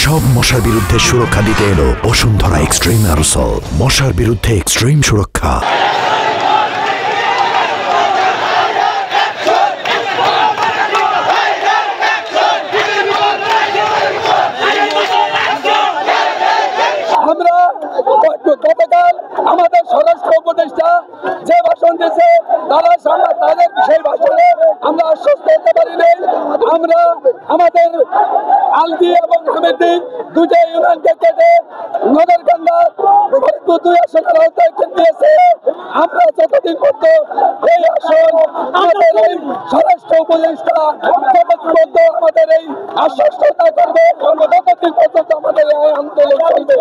সব মশার বিরুদ্ধে সুরক্ষা দিতে এলো বসুন্ধরা এক্সট্রিম অ্যারোসল। মশার বিরুদ্ধে এক্সট্রিম সুরক্ষা। আমরা গতকাল আমাদের স্বরাষ্ট্র উপদেষ্টা যে ভাষণ দিয়েছে তাদের সেই ভাষণে আমরা আশ্বস্ত হতে পারি নাই। আমরা আমাদের আলদি এবং হামিদি দুটো ইউনিয়নকে কেটে নগরকান্দা ফরিদপুর 2 আসনের আওতায় দিয়েছে। আমরা যতদিন পর্যন্ত এই আসন আমাদের এই স্বরাষ্ট্র উপদেষ্টা আমাদের এই আশ্বস্ততা করবে ততদিন পর্যন্ত আমাদের এই আন্দোলন চলবে।